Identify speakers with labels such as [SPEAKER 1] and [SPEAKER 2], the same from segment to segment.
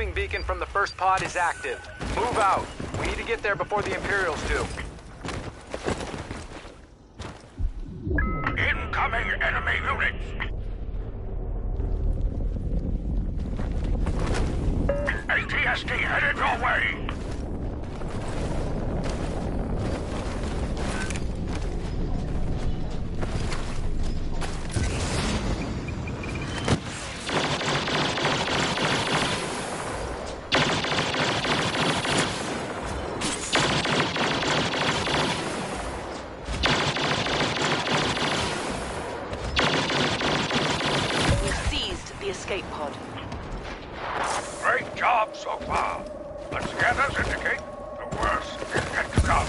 [SPEAKER 1] homing beacon from the first pod is active. Move out. We need to get there before the Imperials do.
[SPEAKER 2] Incoming enemy units! ATST headed your way!
[SPEAKER 3] Escape pod.
[SPEAKER 2] Great job so far. But scanners indicate the worst is yet to come.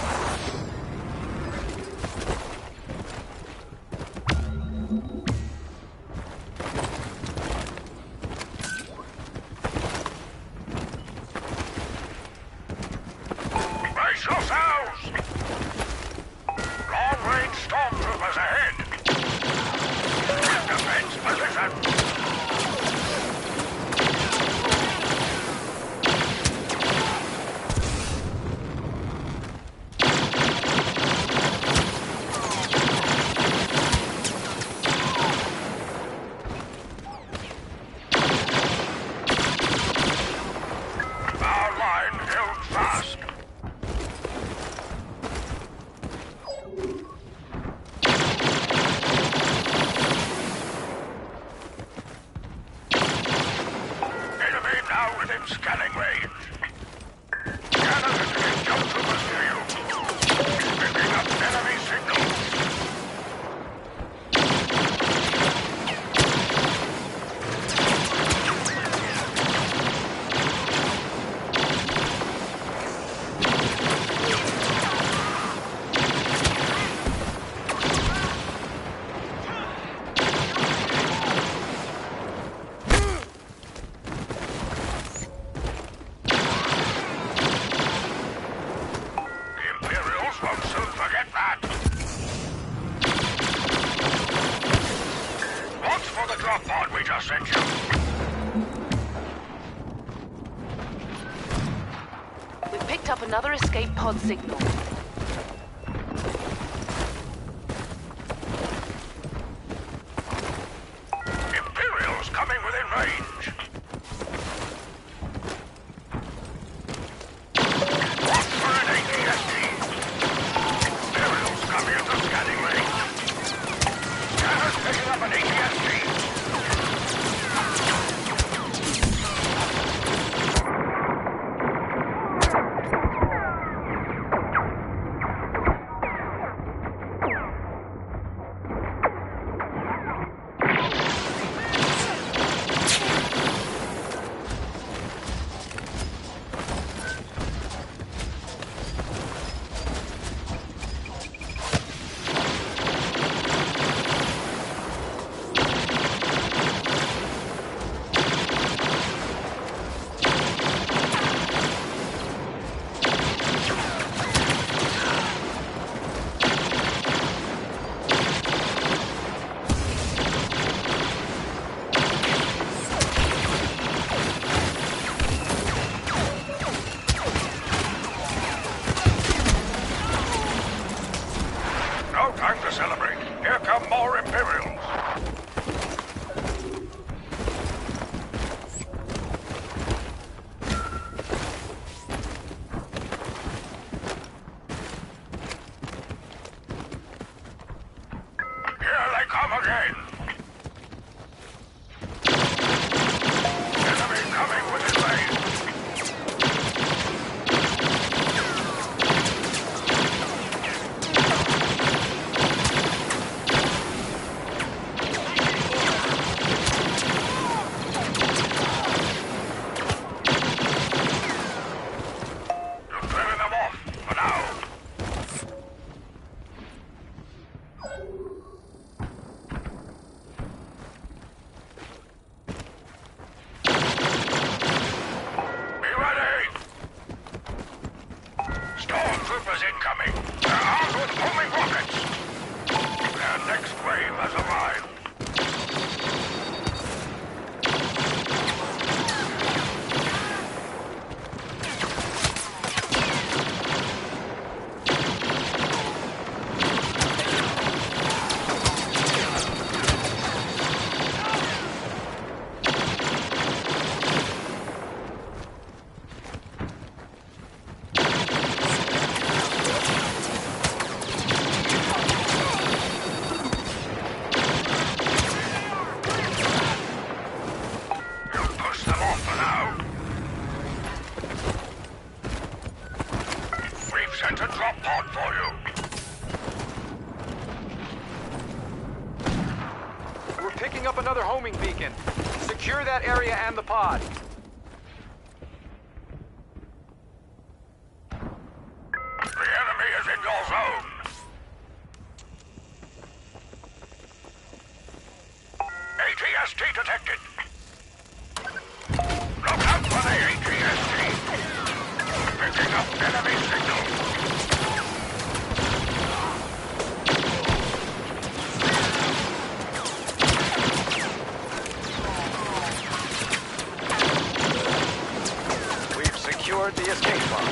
[SPEAKER 2] Brace yourselves! Long-range stormtroopers ahead! Defense position! Scanning range. Scanners indicate jump troopers near you. Picking up enemy signals.
[SPEAKER 3] We've picked up another escape pod signal.
[SPEAKER 2] Imperials coming within range. Watch for an ATST. Imperials coming into scanning range. Scanners picking up an ATST. Time to celebrate. Here come more Imperials. Here they come again. Enemy coming within range. Incoming! They're armed with homing rockets! Their next wave has arrived. sent a drop pod for you.
[SPEAKER 1] We're picking up another homing beacon. Secure that area and the pod.
[SPEAKER 2] The enemy is in your zone. ATST detected. Look out for the ATST. Picking up enemy signal.
[SPEAKER 1] We've secured the escape pod.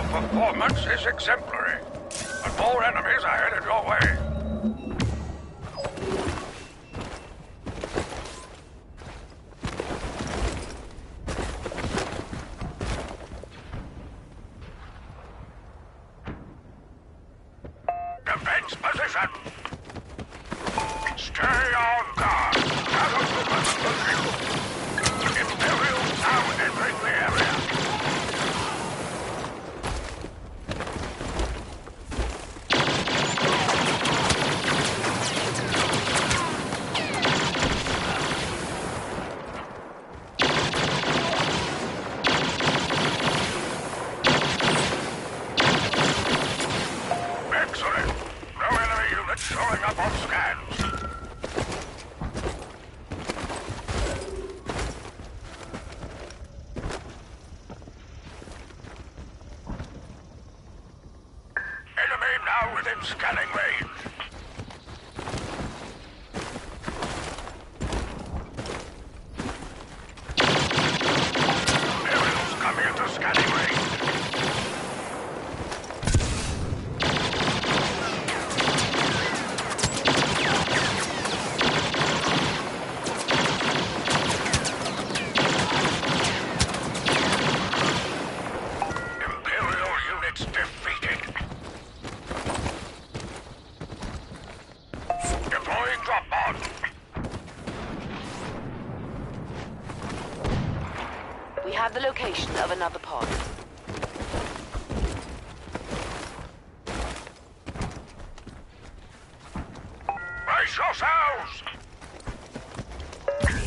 [SPEAKER 2] Performance is exemplary, but more enemies are headed your way. Defense position. Stay on guard. Imperials now entering the area. Showing up on scans. Enemy now within scanning range. Imperials coming into scanning range.
[SPEAKER 3] We have the location of another pod.
[SPEAKER 2] Brace yourselves!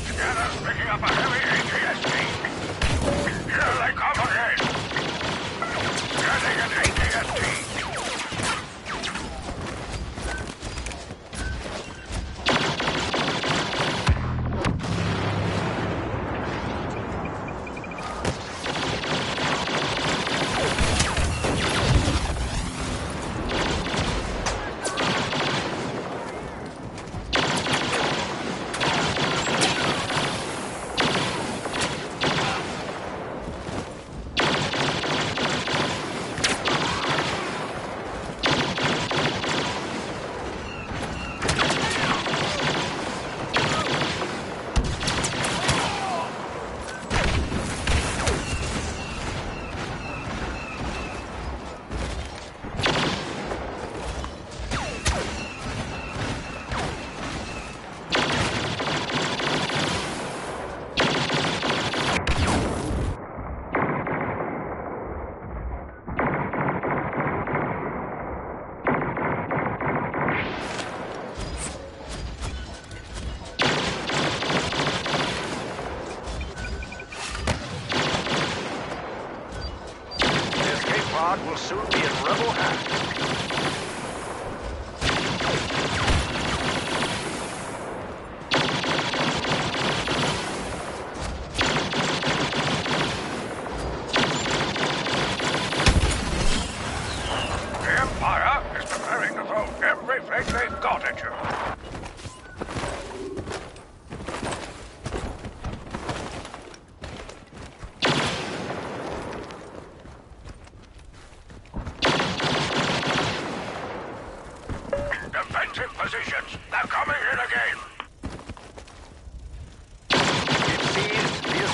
[SPEAKER 2] Scanners picking up a heavy ATST. Here they come again. Scanning an ATST.
[SPEAKER 1] Will soon be in rebel hands.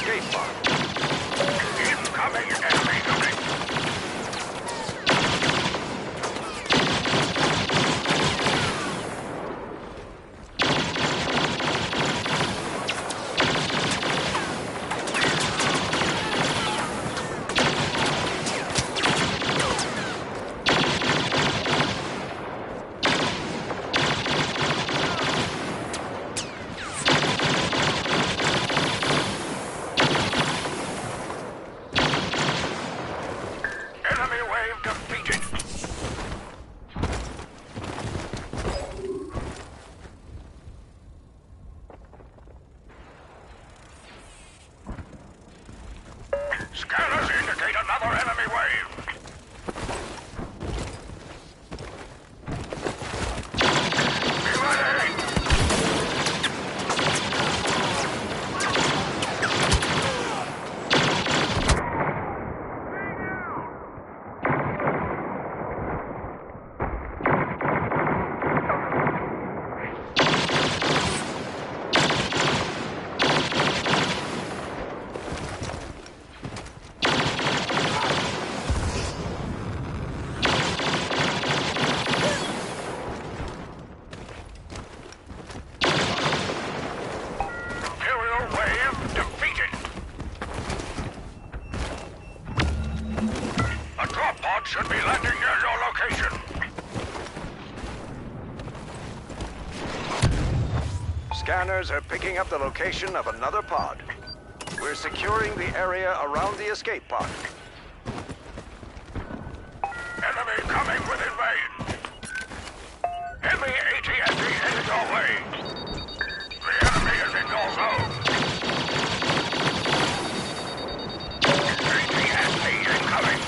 [SPEAKER 1] escape pod.
[SPEAKER 2] Incoming enemy unit. Enemy wave defeated. Scanners indicate another enemy wave. Be ready. Imperial wave defeated. A drop pod should be landing near your location.
[SPEAKER 1] Scanners are picking up the location of another pod. We're securing the area around the escape pod.
[SPEAKER 2] Enemy coming within range. Enemy AT-ST headed your way. The enemy is in your zone. AT-ST incoming.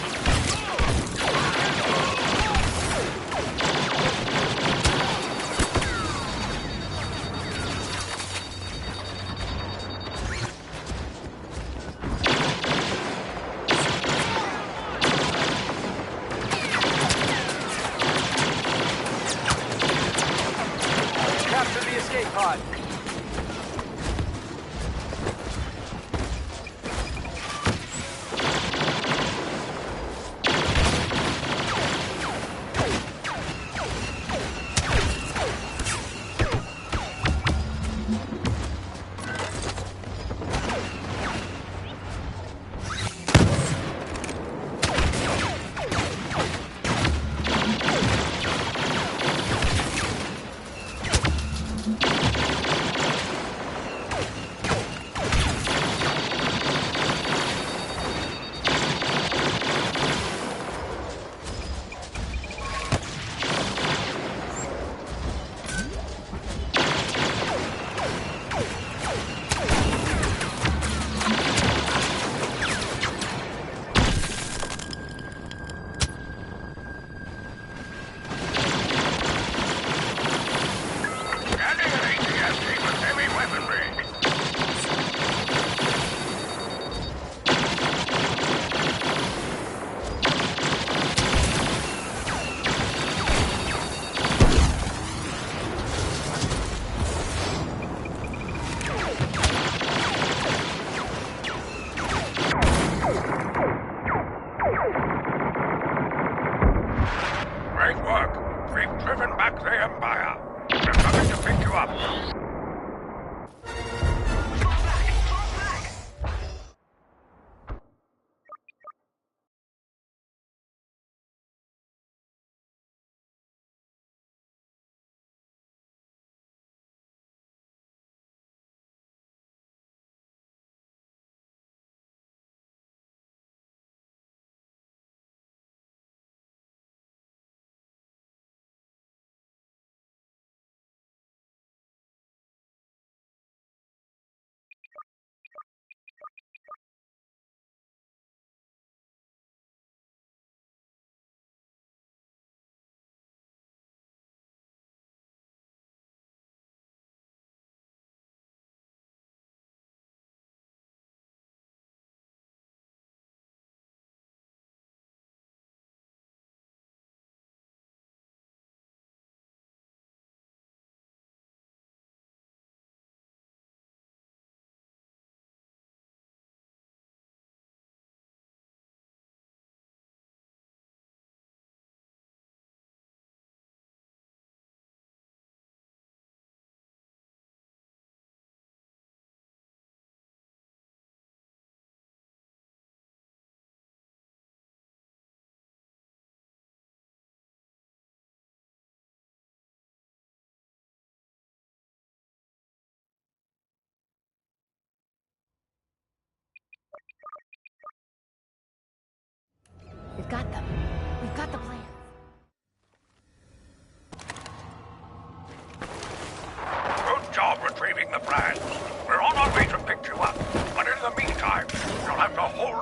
[SPEAKER 1] Capture the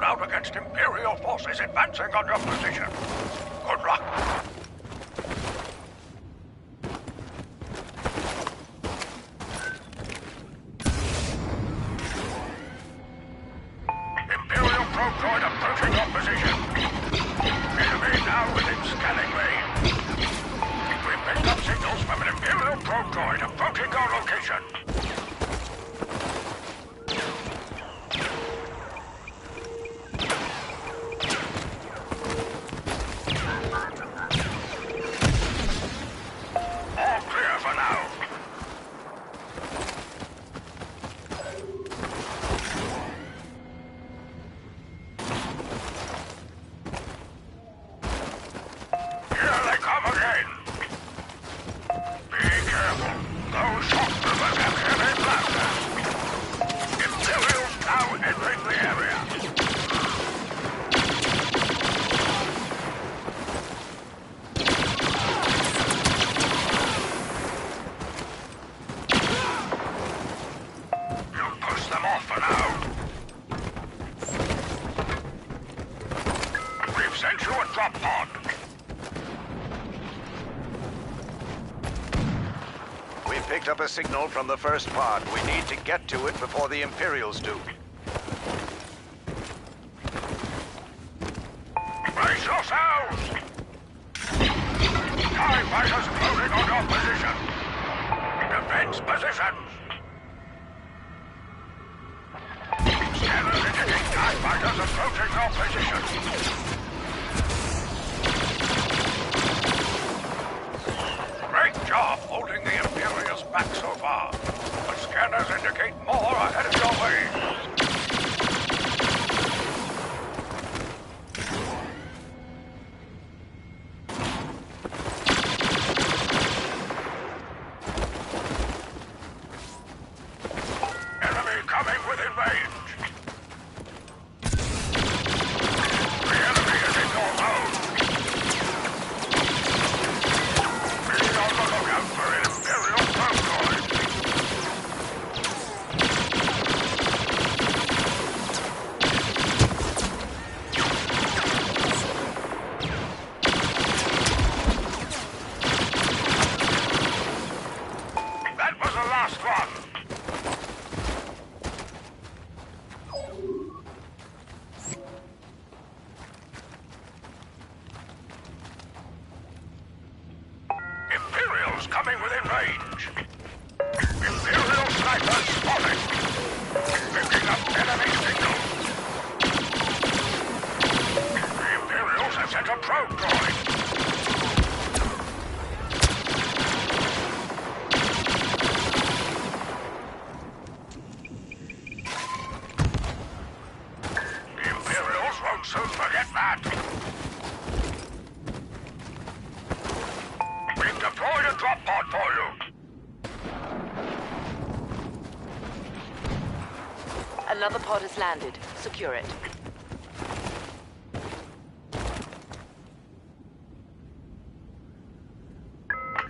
[SPEAKER 2] out against Imperial forces advancing on your position. Good luck. Imperial probe droid approaching your position. Enemy now within scanning range. We picked up signals from an Imperial probe droid approaching your location. All clear for now. Here they come again. Be careful. Those shock troopers have heavy blasters. Imperials now entering the area. You'll push them off for now. We've sent you a drop pod.
[SPEAKER 1] We picked up a signal from the first pod. We need to get to it before the Imperials do.
[SPEAKER 2] Brace yourselves! TIE fighters closing on your position. Defense positions. Scanners indicating TIE fighters approaching your position. Great job holding the Imperials back so far. But scanners indicate more ahead of your way. Enemy coming within range. The enemy is in your zone. Be on the lookout for an Imperial probe droid. That was the last one. Imperials coming within range. Imperial snipers spotted. Picking up enemy signals. The Imperials have sent a probe droid. The Imperials won't soon forget that. We've deployed a drop pod for you.
[SPEAKER 3] Another pod has landed. Secure it.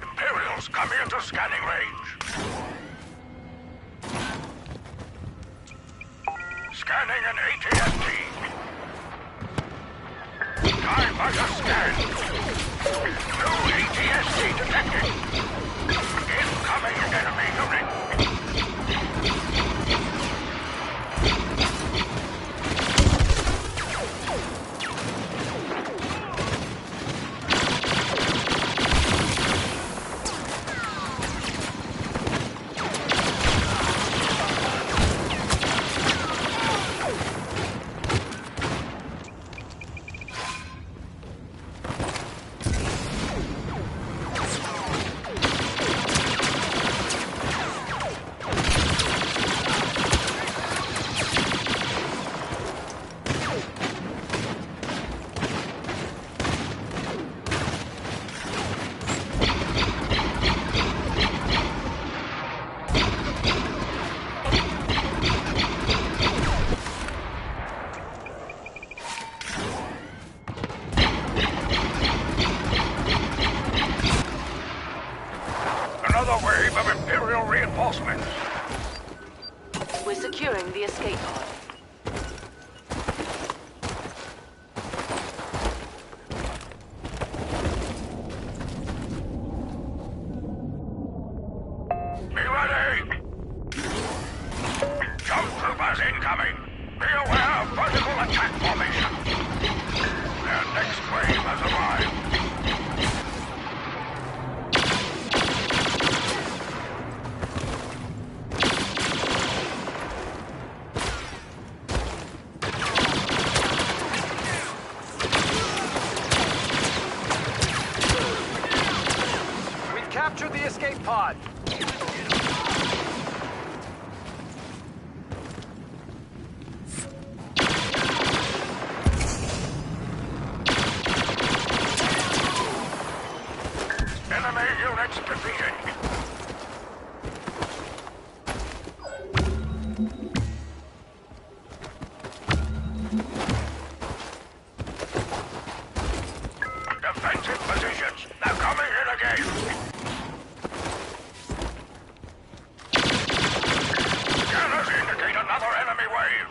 [SPEAKER 2] Imperials coming into scanning range. Scanning an ATST. TIE fighter scanned. No ATST detected. Incoming enemy unit. Another wave of Imperial reinforcements.
[SPEAKER 3] We're securing the escape pod.
[SPEAKER 2] Scanners incoming! Be aware of vertical attack formation! Their next wave has arrived!
[SPEAKER 4] We've captured the escape pod.
[SPEAKER 2] Enemy units defeated! Defensive positions! They're coming in again! Scanners indicate another enemy wave!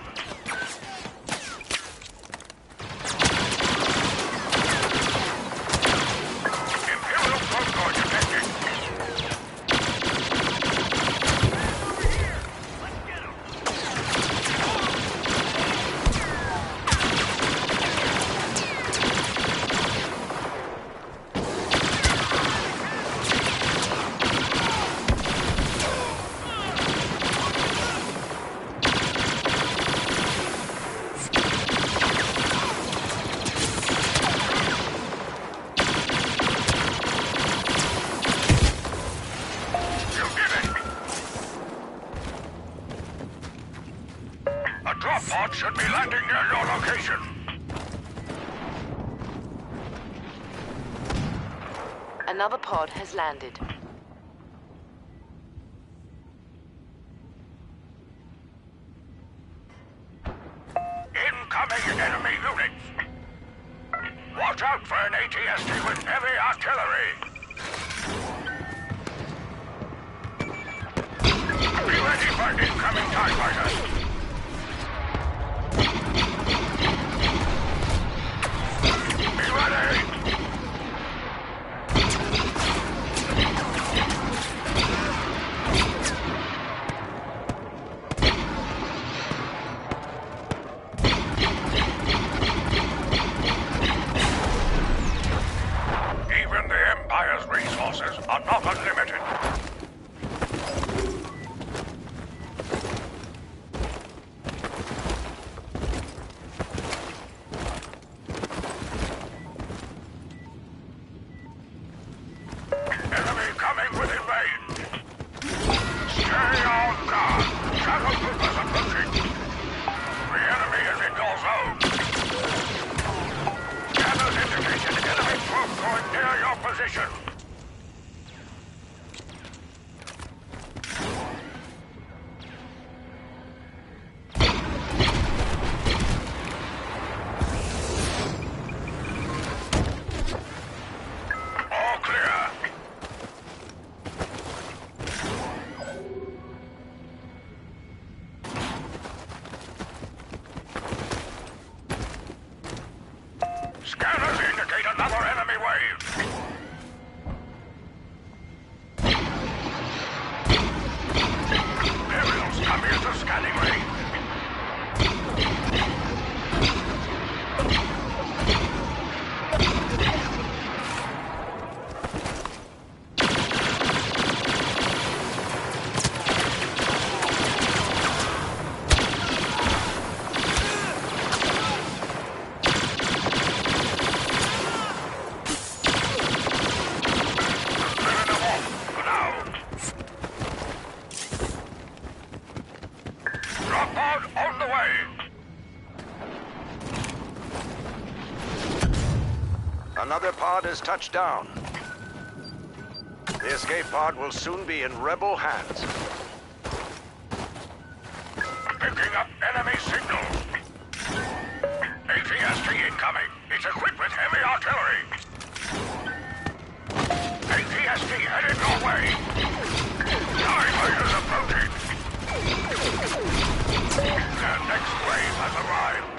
[SPEAKER 2] Imperial Procore detected! You did it! A drop pod should be landing near your location!
[SPEAKER 3] Another pod has landed.
[SPEAKER 2] Incoming enemy units! Watch out for an ATST with heavy artillery! Be ready for incoming TIE fighters! Be ready! Even the Empire's resources are not unlimited. Enemy coming within range. Stay on guard. Shadow troopers approaching. The enemy is in your zone. Scanners indicate an enemy troop going near your position. All clear. Scanners indicate another enemy wave. Imperials coming into scanning range. Clearing them off for now. Drop pod on the way.
[SPEAKER 1] Another pod has touched down. The escape pod will soon be in rebel hands.
[SPEAKER 2] Picking up enemy signals. ATST incoming. It's equipped with heavy artillery. ATST headed your way. TIE fighters approaching. Their next wave has arrived.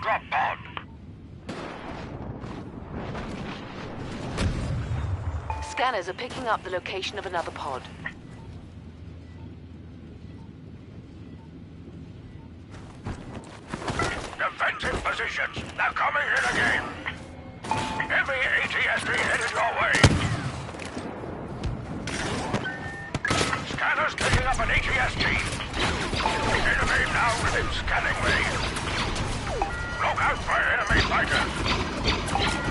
[SPEAKER 2] drop pod.
[SPEAKER 3] Scanners are picking up the location of another pod.
[SPEAKER 2] Defensive positions. They're coming in again. Heavy ATST headed your way. Scanners picking up an ATST. Enemy now within scanning range. Look out for enemy fighters.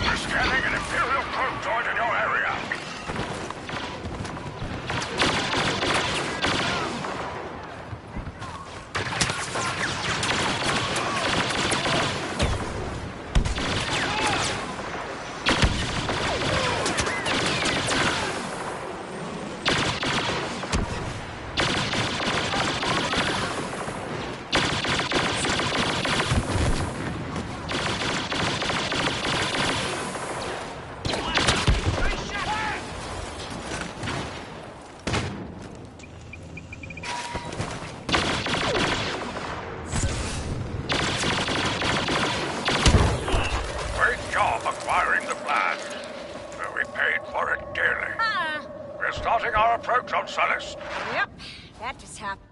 [SPEAKER 2] We're scanning an Imperial probe droid in your area. Starting our approach on Sullust.
[SPEAKER 5] Yep, that just happened.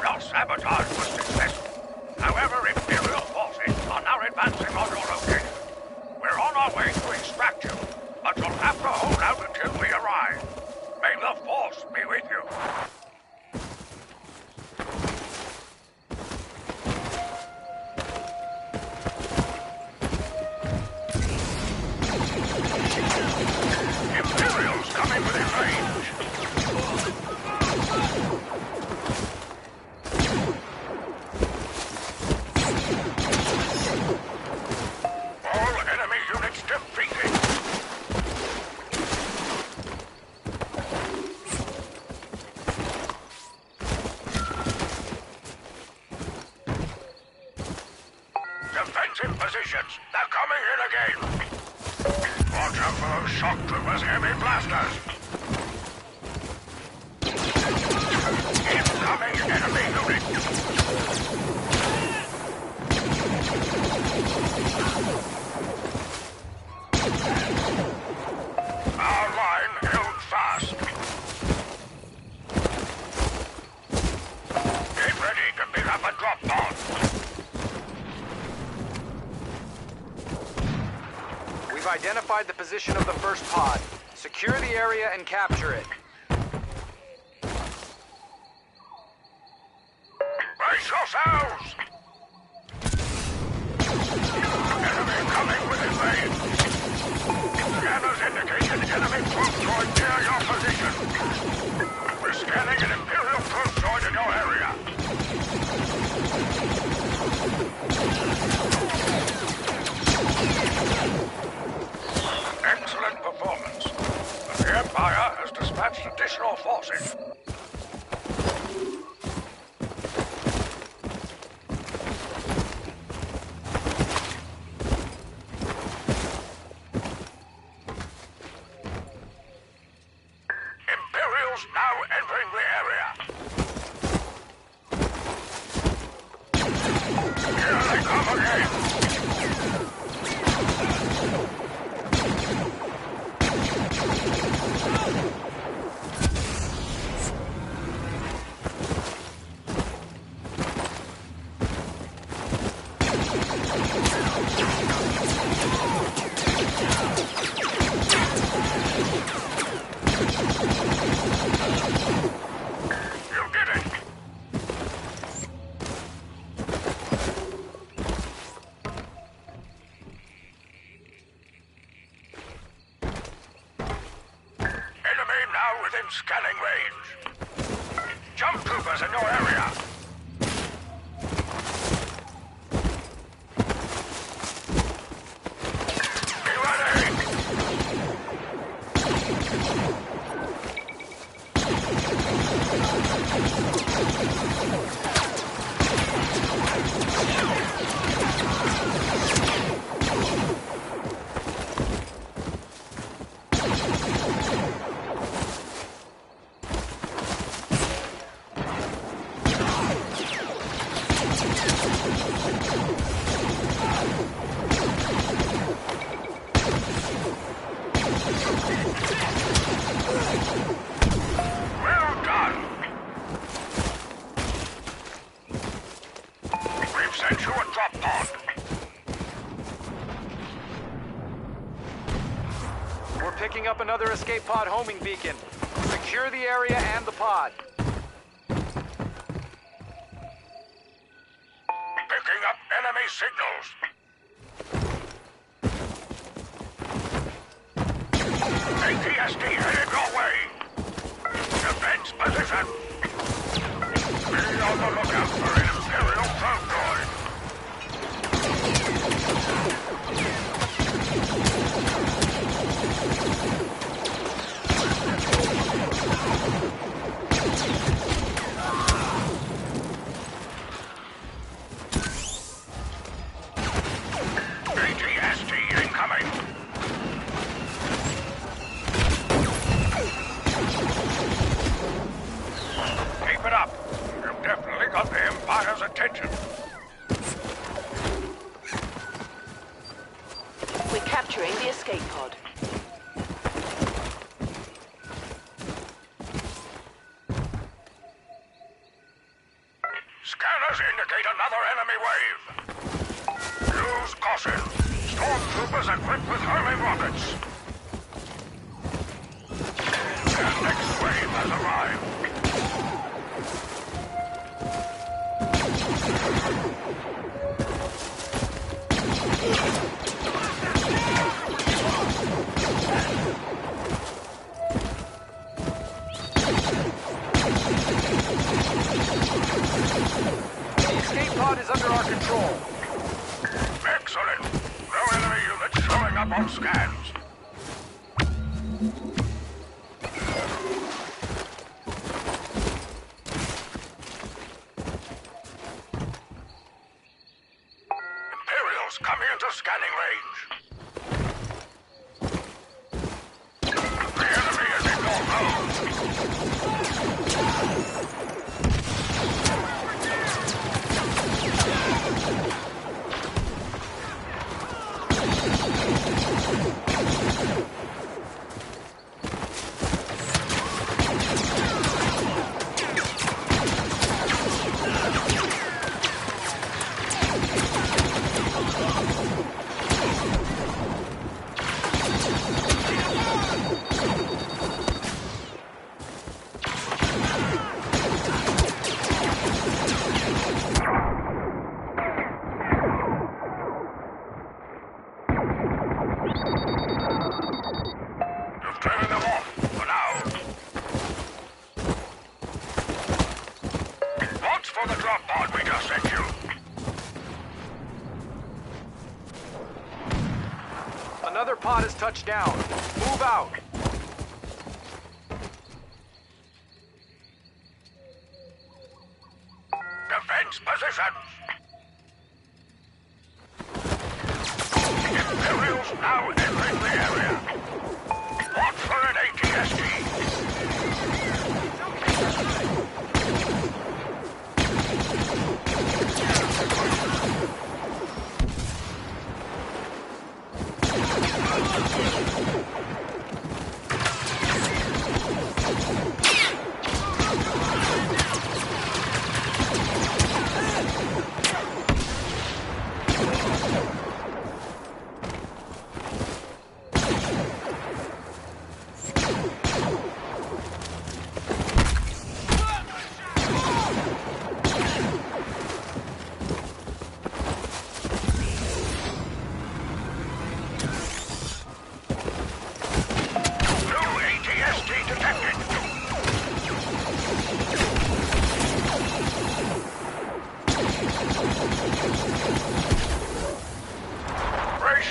[SPEAKER 2] Your sabotage was successful. However, Imperial forces are now advancing on your location. We're on our way to extract you, but you'll have to hold out until we arrive. May the Force be with you. Imperials coming within range. All enemy units defeated. Defensive positions. They're coming in again. Watch out for those shock troopers' heavy blasters. Incoming enemy unit. Our line held fast. Get ready to pick up a drop pod.
[SPEAKER 4] We've identified the position of the first pod. Secure the area and capture it.
[SPEAKER 2] Brace yourselves! Enemy coming within range. Scanners indicate an enemy probe droid near your position. We're scanning an Imperial probe droid in your area. Excellent performance. But the within scanning range. Jump troopers in your area. Be ready! Well done! We've sent you a drop pod.
[SPEAKER 4] We're picking up another escape pod homing beacon. Secure the area and the pod.
[SPEAKER 2] Picking up enemy signals. ATST headed your way. Defense position. Be on the lookout for an Imperial probe droid. ATST incoming. Keep it up. You've definitely got the Empire's attention.
[SPEAKER 3] We're capturing the escape pod.
[SPEAKER 2] Scanners indicate another enemy wave. Use caution. Stormtroopers equipped with hurling rockets. Their next wave has arrived.
[SPEAKER 4] The escape pod is under our control.
[SPEAKER 2] Excellent. No enemy units showing up on scans. Imperials coming into scanning range. The enemy is in your road. You've driven them off for now. Watch for the drop pod we just sent you.
[SPEAKER 4] Another pod has touched down. Move out.
[SPEAKER 2] Defense positions. Imperials now entering the area. Watch for an ATST.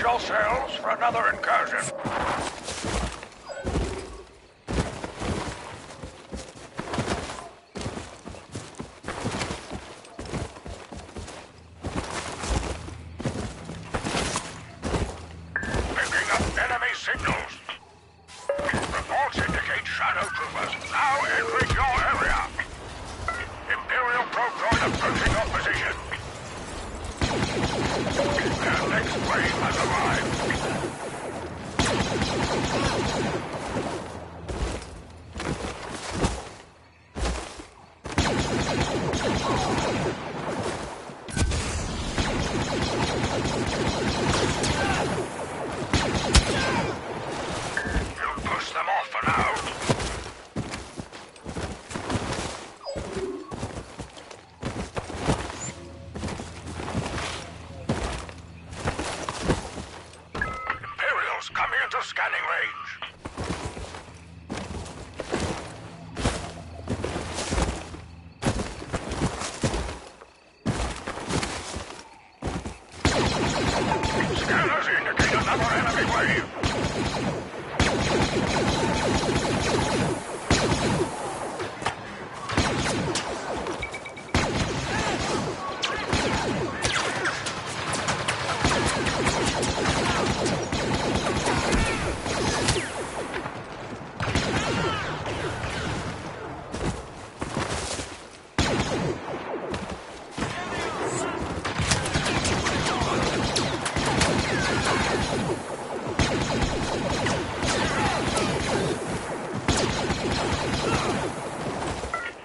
[SPEAKER 2] yourselves for another incursion. Picking up enemy signals. Reports indicate shadow troopers now entering your area. Imperial probe droid approaching your position. Their next wave has arrived. You'll push them off for now. Imperials coming into scanning range. Scanners indicate another enemy wave.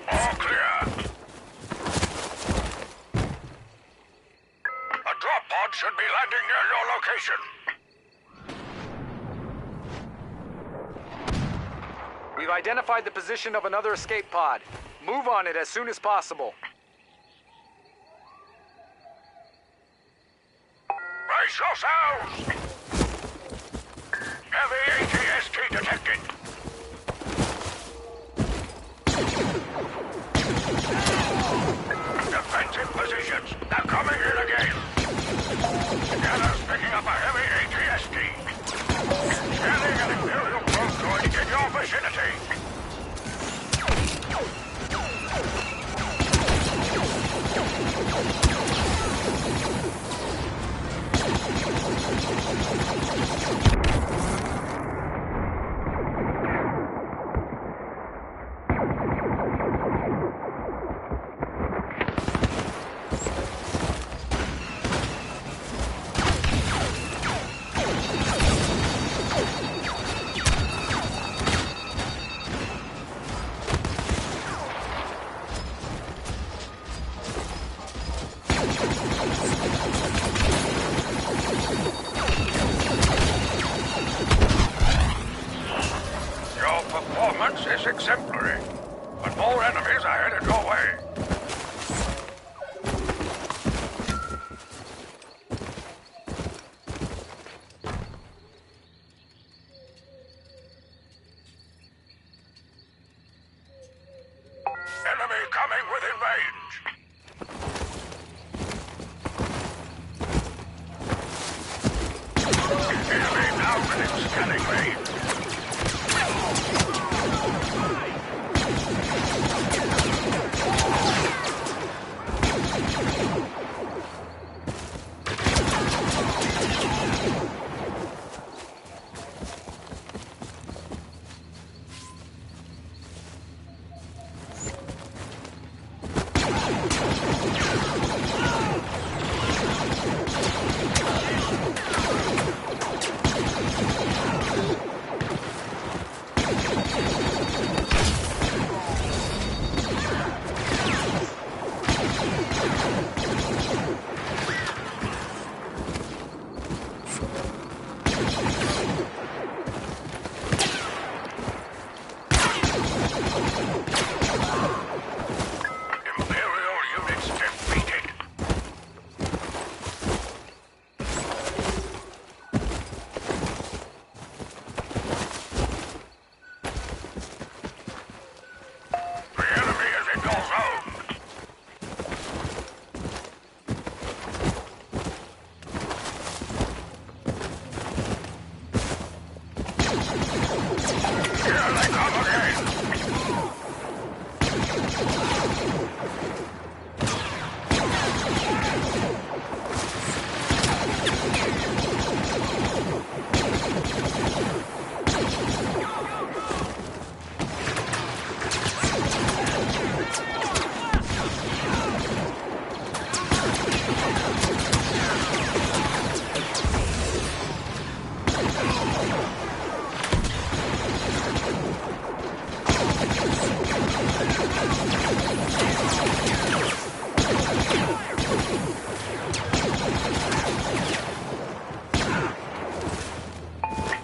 [SPEAKER 2] All clear. A drop pod should be landing near your location.
[SPEAKER 4] We've identified the position of another escape pod. Move on it as soon as possible.
[SPEAKER 2] Brace yourselves! Heavy ATST detected. Defensive positions. They're coming in again. Scanners picking up a heavy ATST. Scanning an Imperial probe droid in your vicinity. Your performance is exemplary, but more enemies are headed your way. Enemy coming within range. Enemy now within scanning range.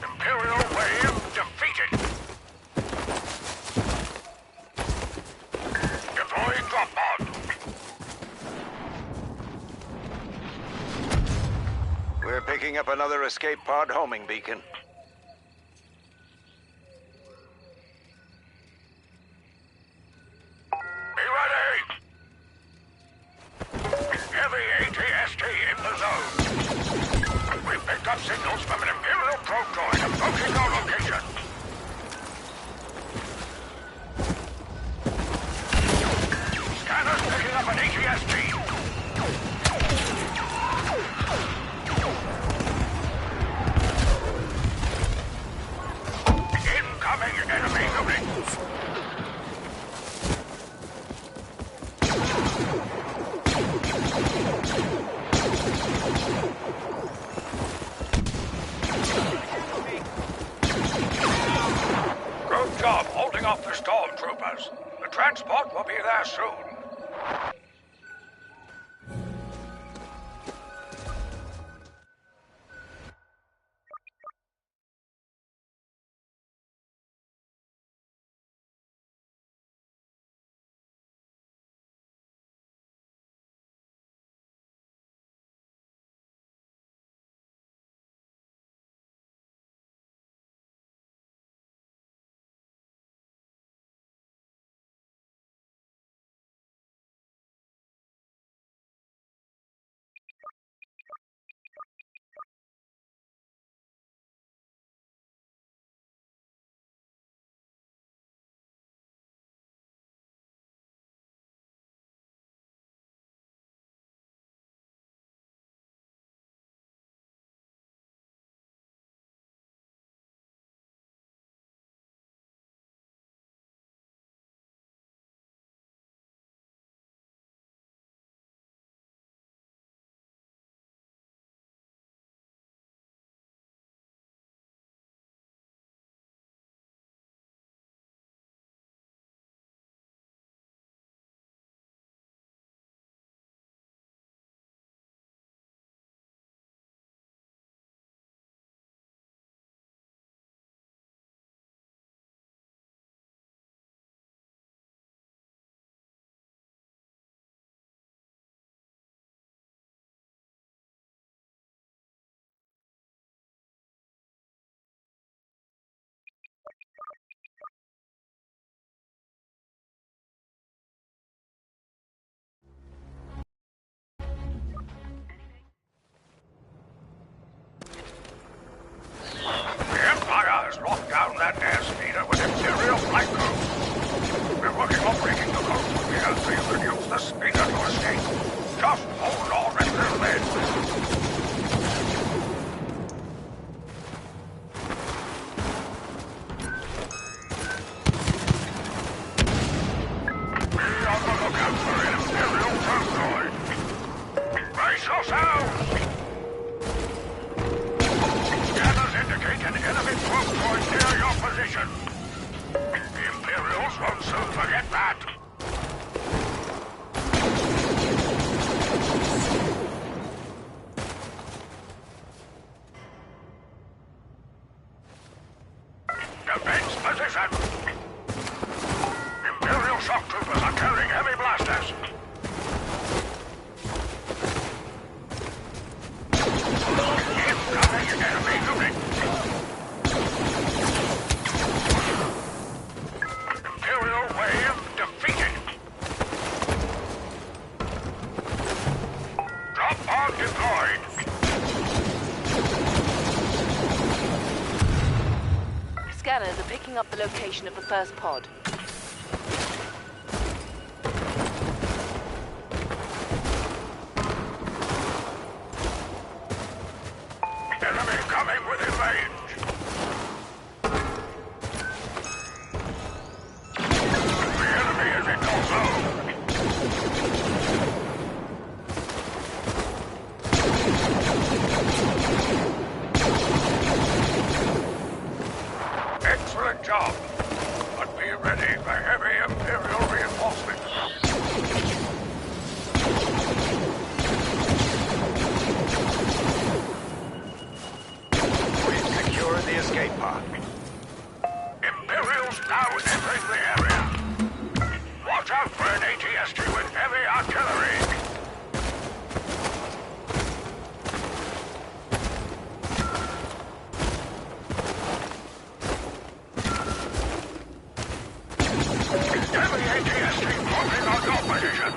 [SPEAKER 2] Imperial wave defeated. Deploying drop pod.
[SPEAKER 1] We're picking up another escape pod homing beacon.
[SPEAKER 2] Be ready! Heavy ATST in the zone. We picked up signals from an Imperial probe droid approaching our location. Scanners picking up an ATST. Incoming enemy unit. Good job holding off the stormtroopers. The transport will be there soon. Lock down that airspeeder with Imperial flight crew. We're working on breaking the code from here so you can use the speeder to escape. Just hold on until then. Be on the lookout for an Imperial probe droid. Brace yourselves! Indicate an enemy probe droid near your position. The Imperials won't soon forget that. Defense position. Imperial shock troopers are carrying heavy blasters. Incoming enemy unit. Imperial wave defeated. Drop pod deployed.
[SPEAKER 3] Scanners are picking up the location of the first pod.
[SPEAKER 2] Enemy coming within range. The enemy is in your zone. Good job. But be ready for heavy Imperial reinforcements.
[SPEAKER 1] We've secured the escape pod.
[SPEAKER 2] Imperials now entering the area. Watch out for an ATST with heavy artillery. Heavy ATST closing on your position.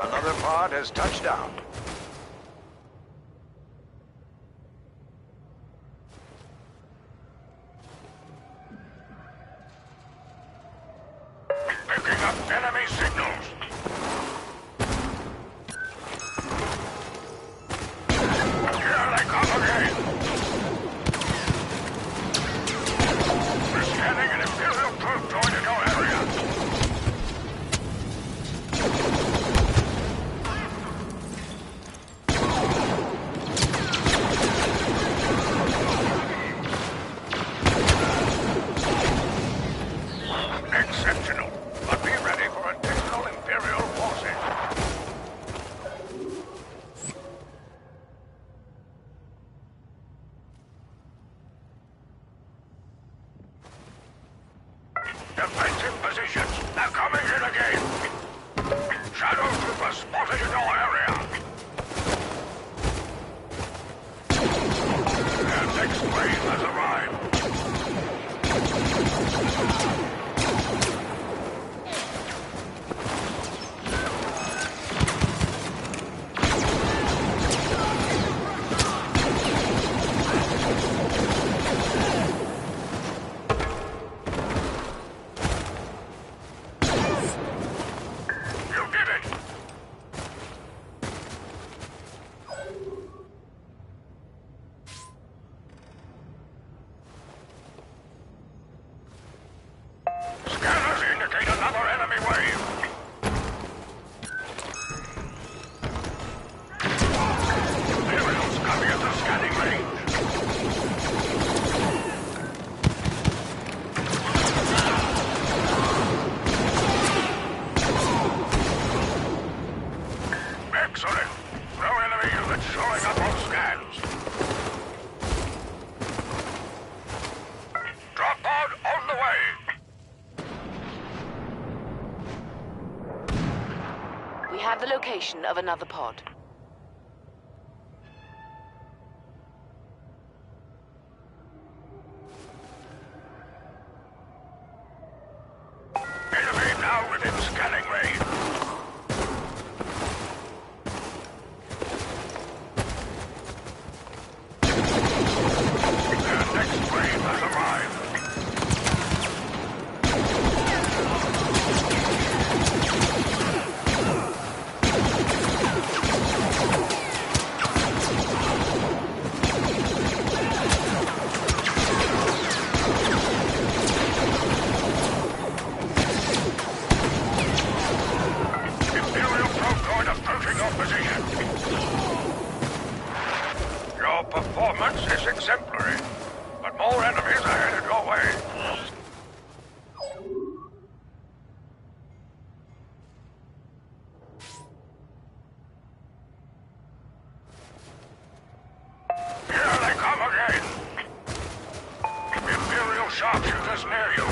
[SPEAKER 1] Another pod has touched down.
[SPEAKER 2] Picking up enemy signals. Here they come again. We're scanning an Imperial troop going to your area. Exceptional, but be ready for additional Imperial forces. Defensive positions, they're coming in again. Shadow troopers spotted in your area. Their next wave has arrived. You did it! Scanners indicate another enemy wave. Imperials coming at the scanning range. Excellent. No enemy units showing up on scans. Drop pod on the way.
[SPEAKER 3] We have the location of another pod.
[SPEAKER 2] Enemy now within scanning range. Their next wave has arrived. Imperial probe approaching your position. Your performance is exemplary, but more enemies are headed your way. Here they come again. Imperial sharpshooters near you.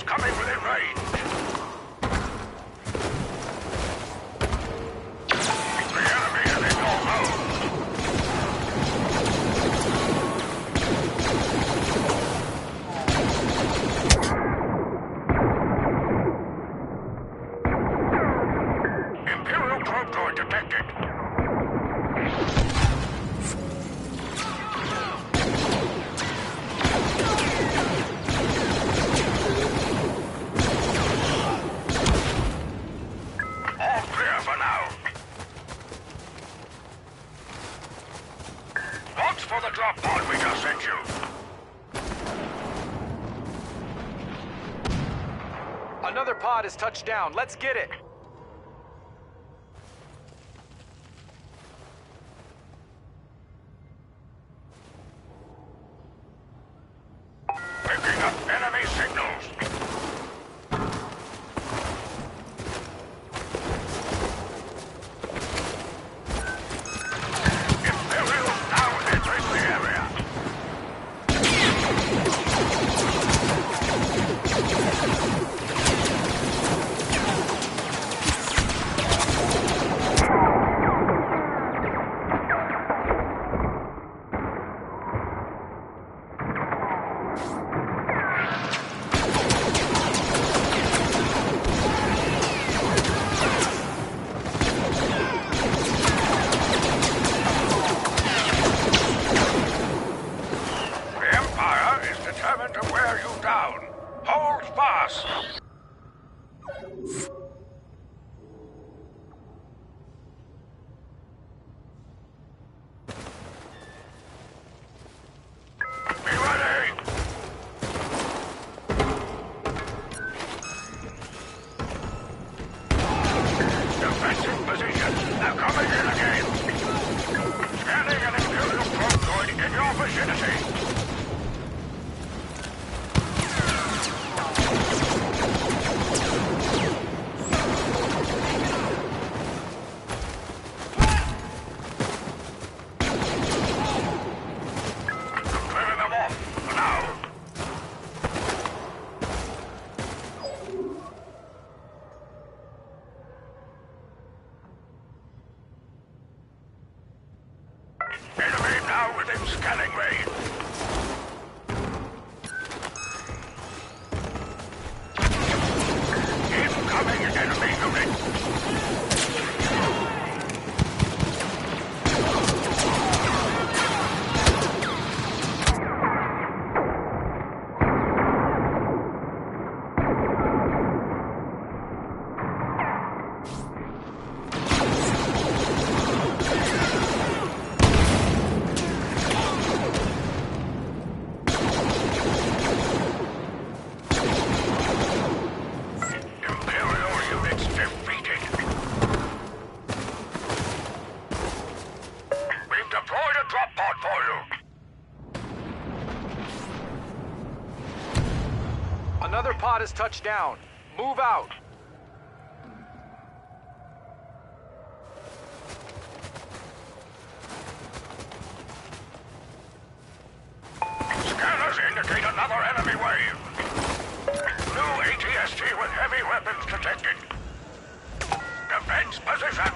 [SPEAKER 2] Signals coming within range. The enemy is in your zone. Imperial probe droid detected. All clear for now. Watch for the drop pod we just sent you.
[SPEAKER 4] Another pod has touched down. Let's get it.
[SPEAKER 2] Picking up enemy signals. Imperial now entering the area. The Empire is determined to wear you down. Hold fast. Be ready. Defensive position. They're coming in again. Scanning an Imperial probe droid in your vicinity. Clearing them off for now. Enemy now within scanning range. Incoming enemy unit. Imperial units defeated. We've deployed a drop pod for you.
[SPEAKER 4] Another pod has touched down. Move out.
[SPEAKER 2] Scanners indicate another enemy wave. New ATST with heavy weapons detected. Defense position.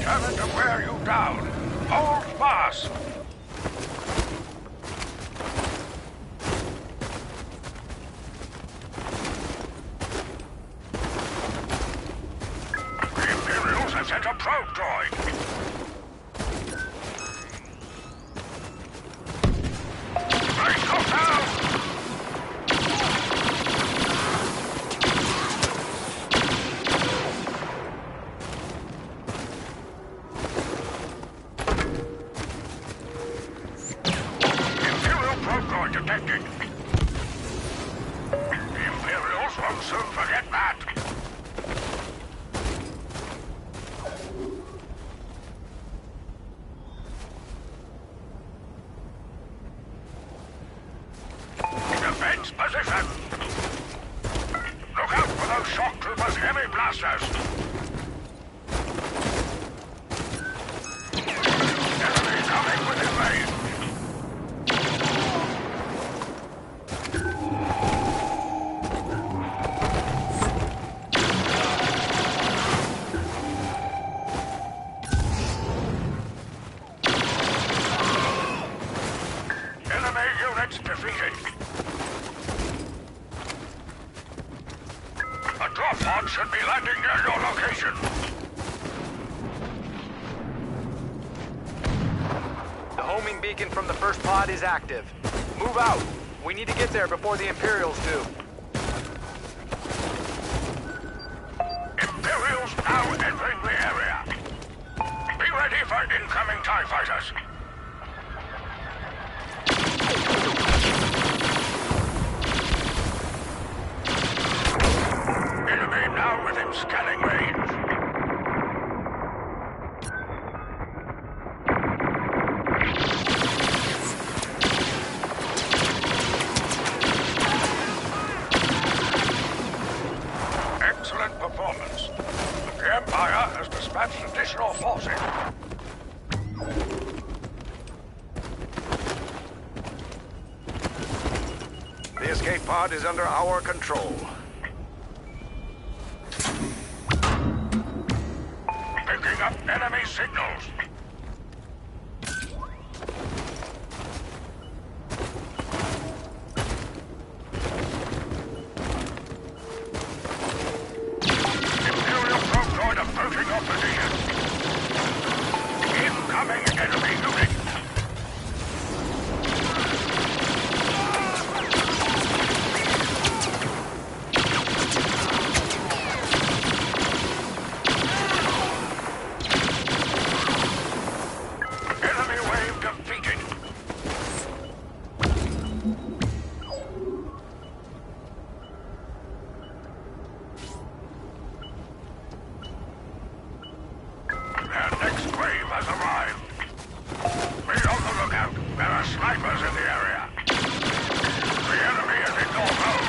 [SPEAKER 2] determined to wear you down. Hold fast. The Imperials have sent a probe droid. Brace yourself! Detected. The Imperials won't soon forget that. Defense position. Look out for those shock troopers' heavy blasters. Enemy coming within range. Defeated. A drop pod should be landing near your location.
[SPEAKER 4] The homing beacon from the first pod is active. Move out. We need to get there before the Imperials do.
[SPEAKER 2] Imperials now entering the area. Be ready for incoming TIE fighters. Enemy now within scanning range. Excellent performance. The Empire has dispatched additional forces.
[SPEAKER 1] The escape pod is under our control.
[SPEAKER 2] Picking up enemy signals. Imperial probe droid approaching your position. Incoming enemy unit. Snipers in the area. The enemy is in your road.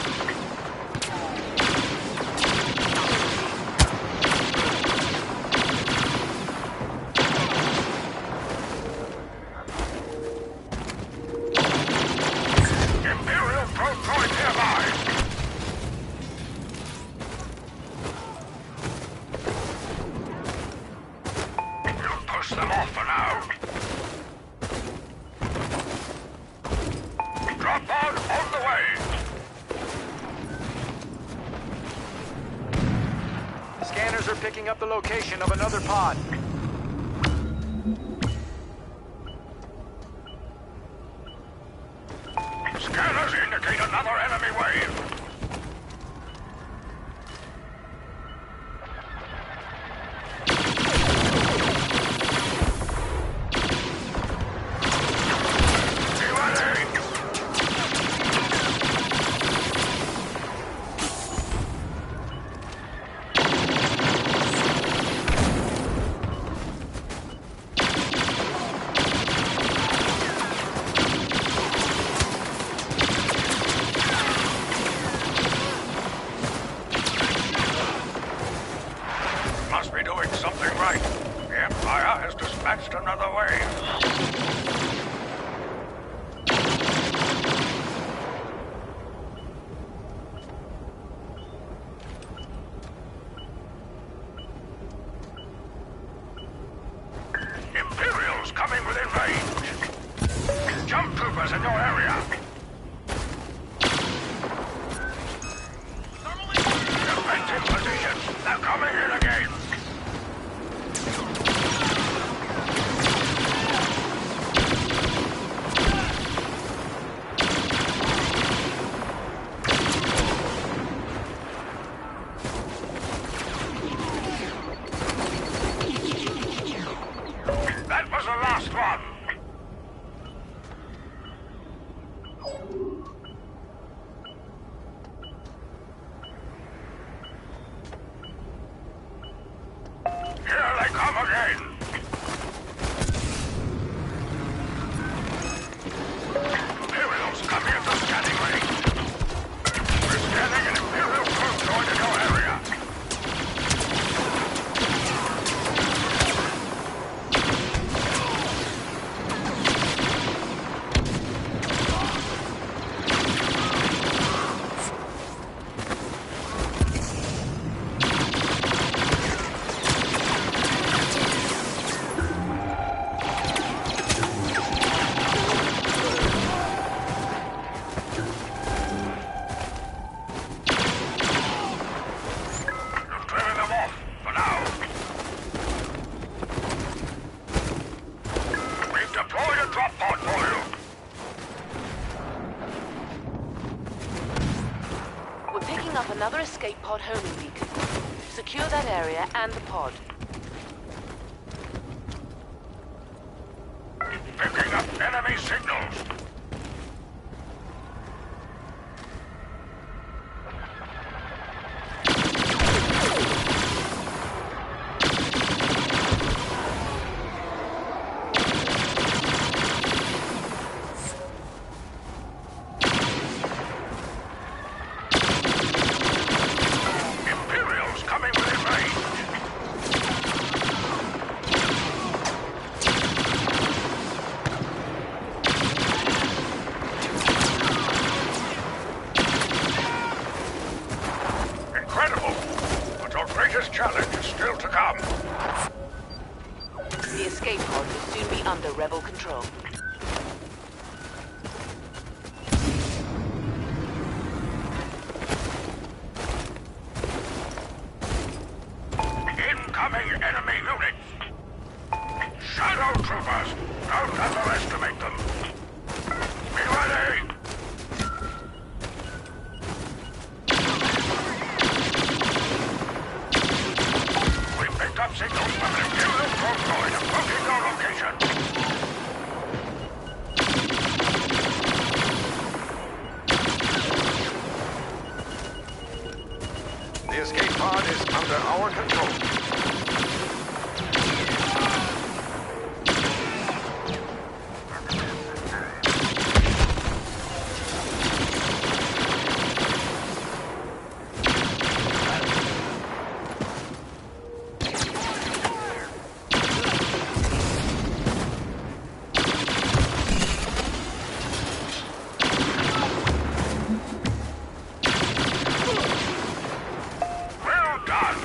[SPEAKER 2] Imperial probe droid nearby. We'll push them off for now. Drop pod on the way!
[SPEAKER 4] Scanners are picking up the location of another pod.
[SPEAKER 2] Scanners indicate another enemy wave. Must be doing something right. The Empire has dispatched another wave. stormtroopers in your area. Defensive positions. They're coming in again. That was the last one. Here they come again! Imperials coming into scanning range! We're scanning an Imperial group going in your area! You've driven them off, for now. We've deployed a drop pod for you.
[SPEAKER 3] We're picking up another escape pod homing beacon. Secure that area and the pod.
[SPEAKER 2] Picking up enemy signals. Imperials coming within range. Incredible! But your greatest challenge is still to come.
[SPEAKER 3] The escape pod will soon be under rebel control.
[SPEAKER 2] Incoming enemy units! Shadow troopers! Don't underestimate them! Be ready! We picked up signals from an Imperial convoy approaching your location.
[SPEAKER 1] The escape pod is under our control.
[SPEAKER 2] Well done!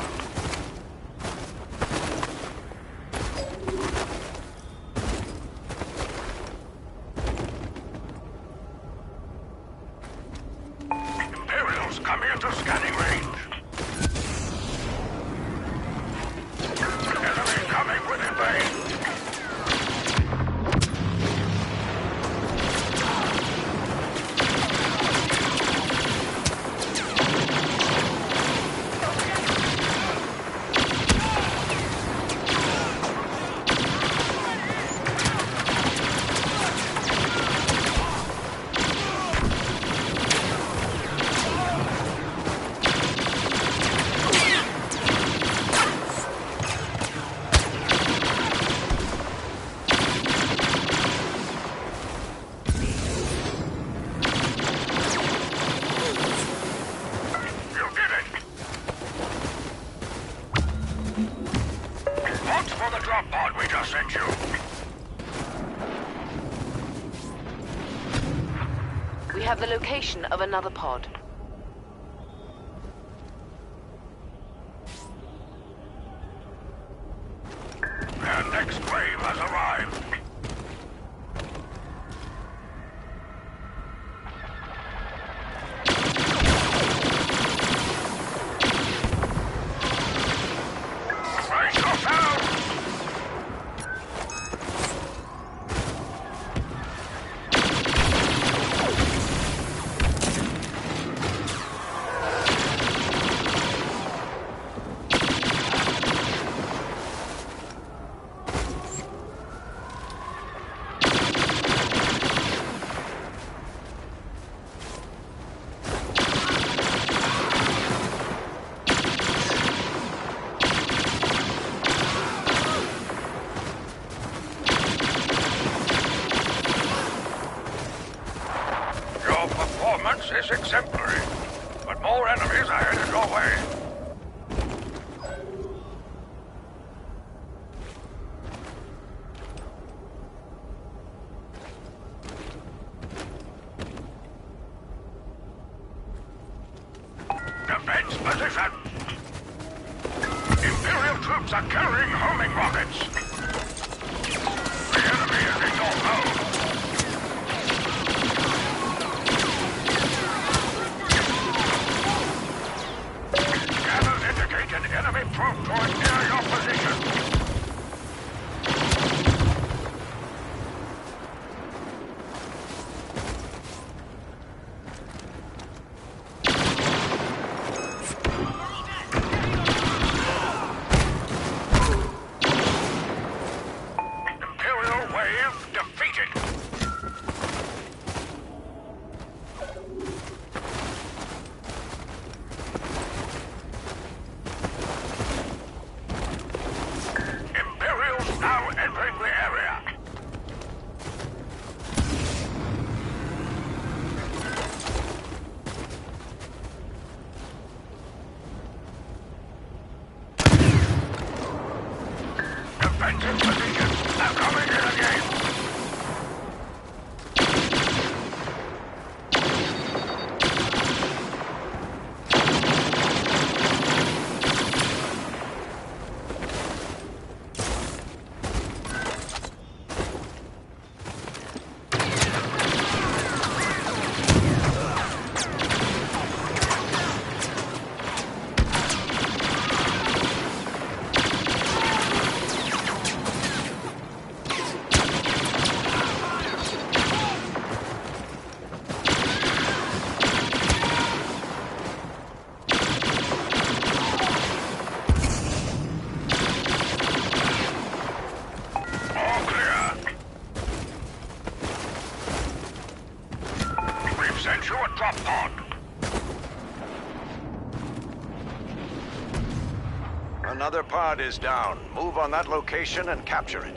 [SPEAKER 2] Imperials coming into scanning range. Enemy coming within range. You did it! Watch for the drop pod we just sent you.
[SPEAKER 3] We have the location of another pod.
[SPEAKER 2] Their next wave has arrived. Troops position! Imperial troops are carrying homing rockets! The enemy is in your mode! Scanners indicate an enemy troop drawing near your position!
[SPEAKER 1] Another pod is down. Move on that location and capture it.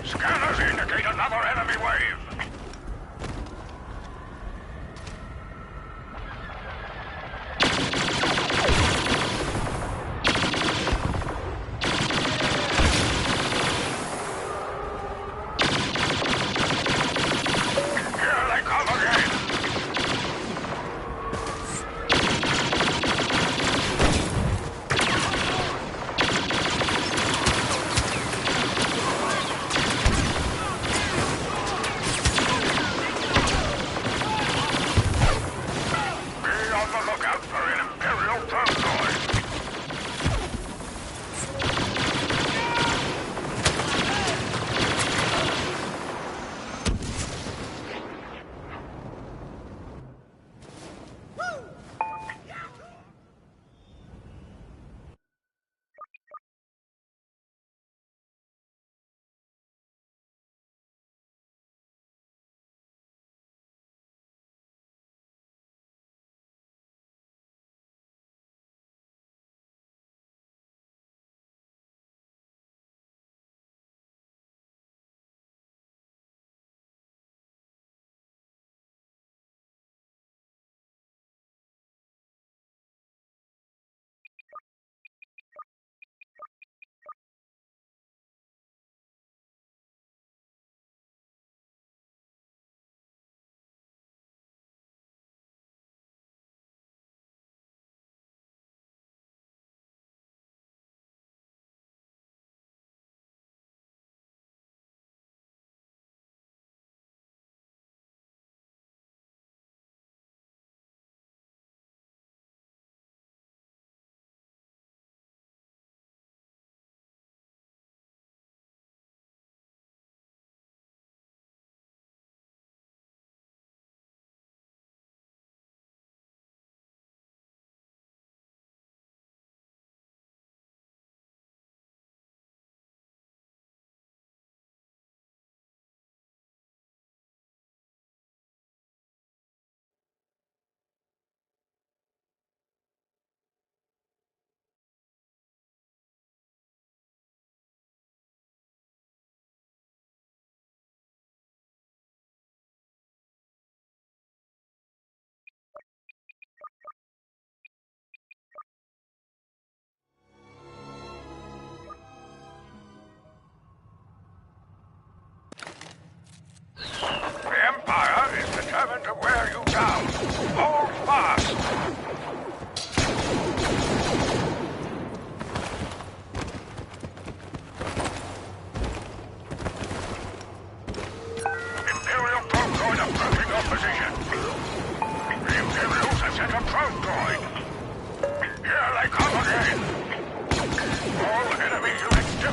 [SPEAKER 2] Scanners indicate another enemy wave. Here they come again.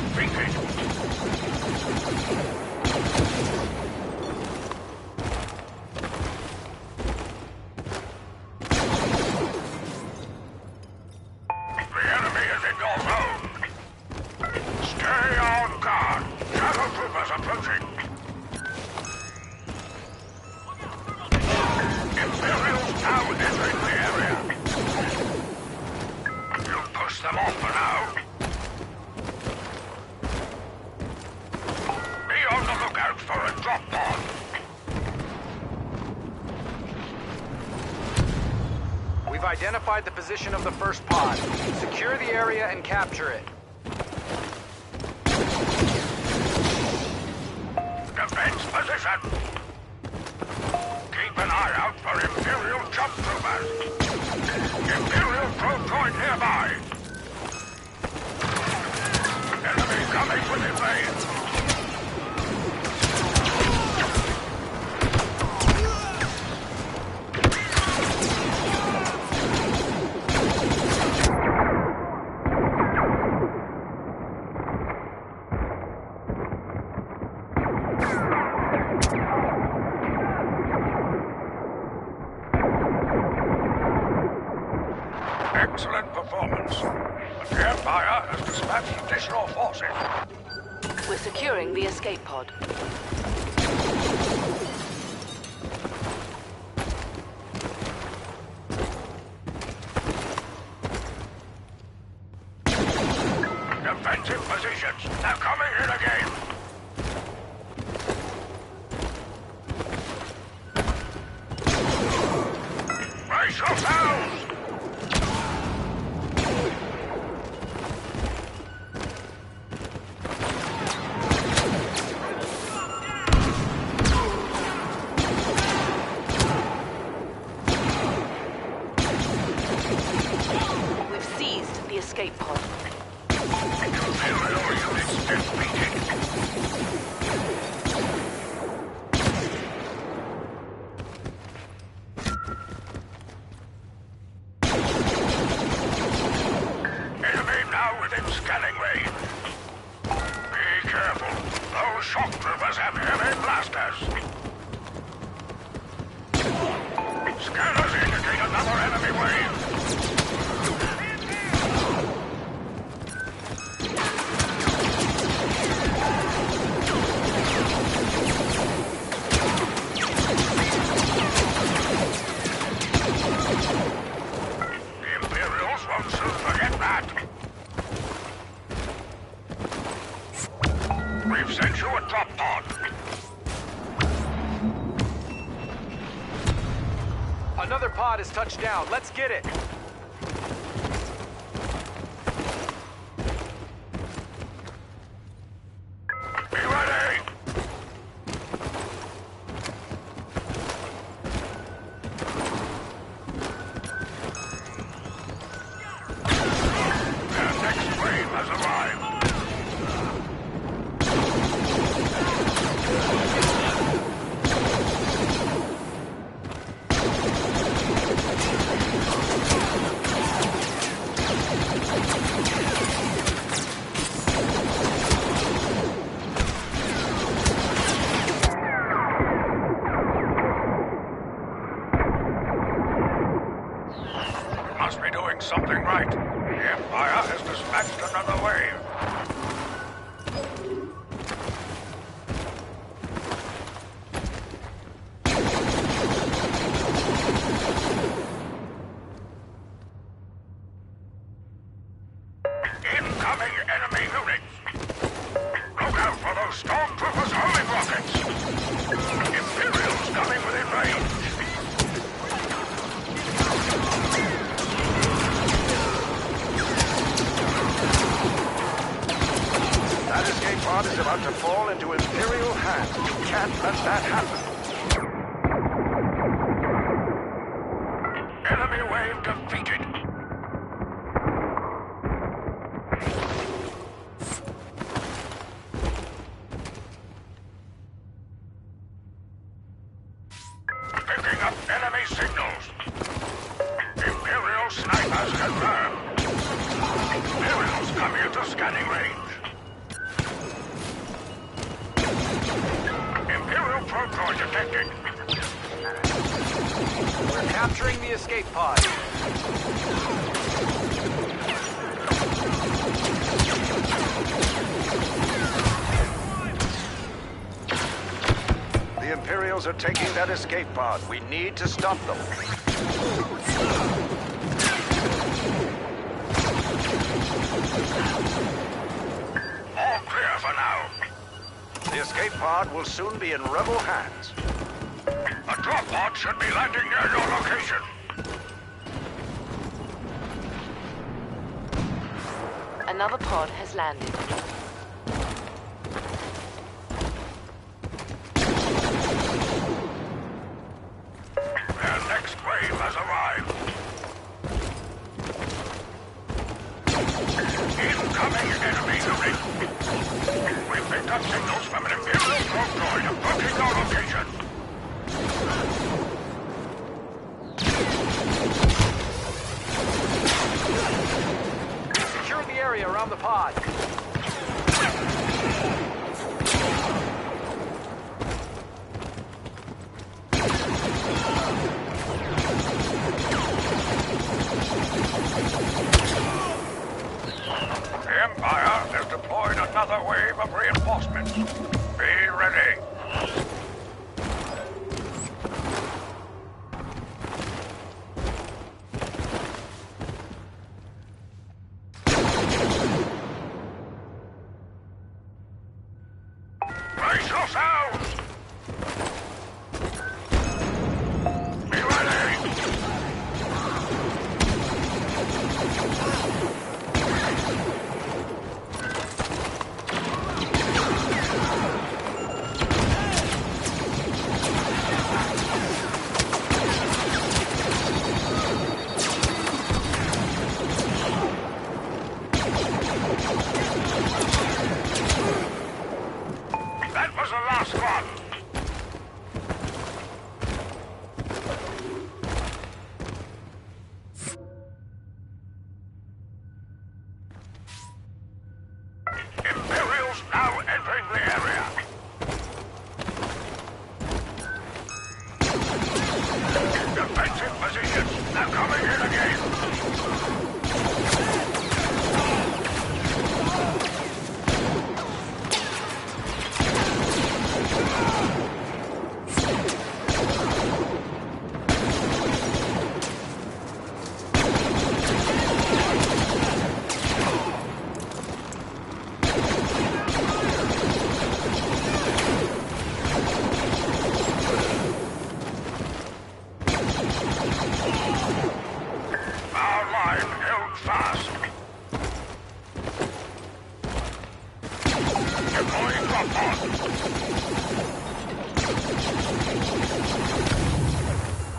[SPEAKER 2] defeated. The enemy is in your zone. Stay on guard. Shadow troopers approaching. Imperials now entering the area. You'll push them off for now. Be on the lookout for a drop pod.
[SPEAKER 4] We've identified the position of the first pod. Secure the area and capture it.
[SPEAKER 2] Defense position. Keep an eye out for Imperial jump troopers. Imperial probe droid nearby. Enemy coming within range. Excellent performance. The Empire has dispatched additional forces.
[SPEAKER 3] We're securing the escape pod.
[SPEAKER 2] Defensive positions. They're coming in again. Brace yourselves!
[SPEAKER 3] We've seized the escape pod.
[SPEAKER 2] Imperial units defeated. Enemy now within scanning range. Be careful. Those shock troopers have heavy blasters. Scanners indicate another enemy wave. The Imperials won't soon forget that. We've sent you a drop pod.
[SPEAKER 4] Another pod has touched down. Let's get it.
[SPEAKER 2] Be ready. Their next wave has arrived. Must be doing something right. The Empire has dispatched another wave. Incoming enemy units. Look out for those stormtroopers homing rockets. Imperials coming within range.
[SPEAKER 1] That escape pod is about to fall into Imperial hands. You can't let that happen.
[SPEAKER 2] Enemy wave defeated. Picking up enemy signals. Imperial snipers confirmed. Imperials come into scanning range. probe droid detected.
[SPEAKER 4] We're capturing the escape pod.
[SPEAKER 1] The Imperials are taking that escape pod. We need to stop them.
[SPEAKER 2] All clear for now.
[SPEAKER 1] The escape pod will soon be in rebel hands.
[SPEAKER 2] A drop pod should be landing near your location.
[SPEAKER 3] Another pod has landed.
[SPEAKER 2] Their next wave has arrived. Incoming enemy unit. We picked up signals from an Imperial probe droid approaching our location.
[SPEAKER 4] Secure the area around the pod.
[SPEAKER 2] The Empire has deployed another wave of reinforcements. Be ready. Brace yourselves! Be ready! That was the last one! Imperials now entering the area. Defensive positions now coming in again. Our line held fast. Deploying drop pod.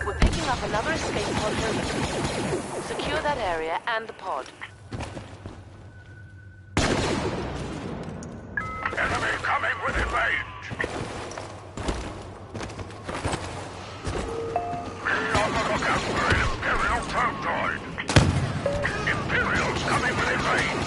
[SPEAKER 3] We're picking up another escape pod homing. Secure that area and the pod.
[SPEAKER 2] Enemy coming within range. Be on the lookout for an Imperial probe droid. Imperials coming within range.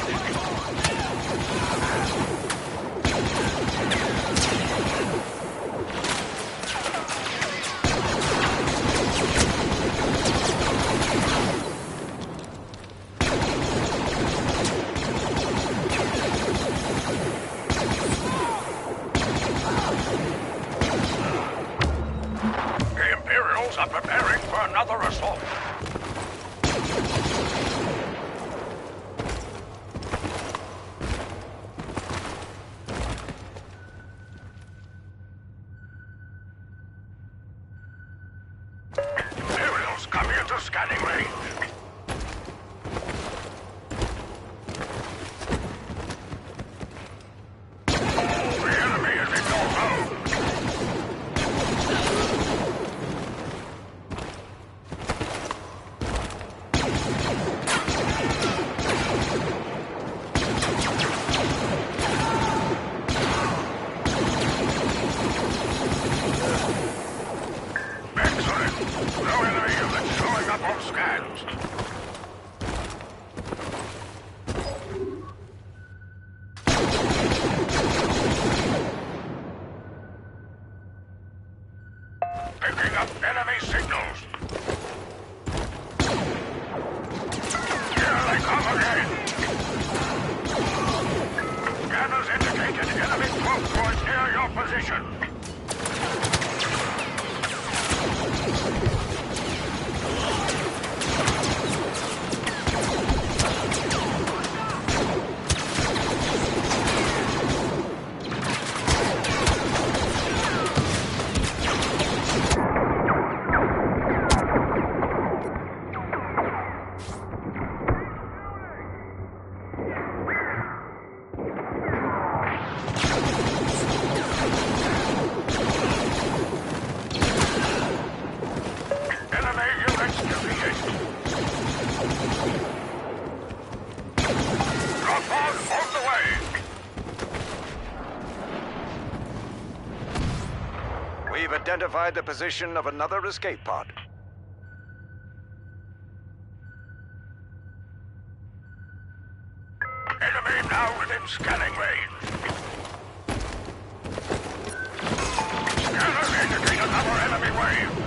[SPEAKER 2] your position.
[SPEAKER 1] We've identified the position of another escape pod.
[SPEAKER 2] Enemy now within scanning range. Scanner indicate another enemy wave.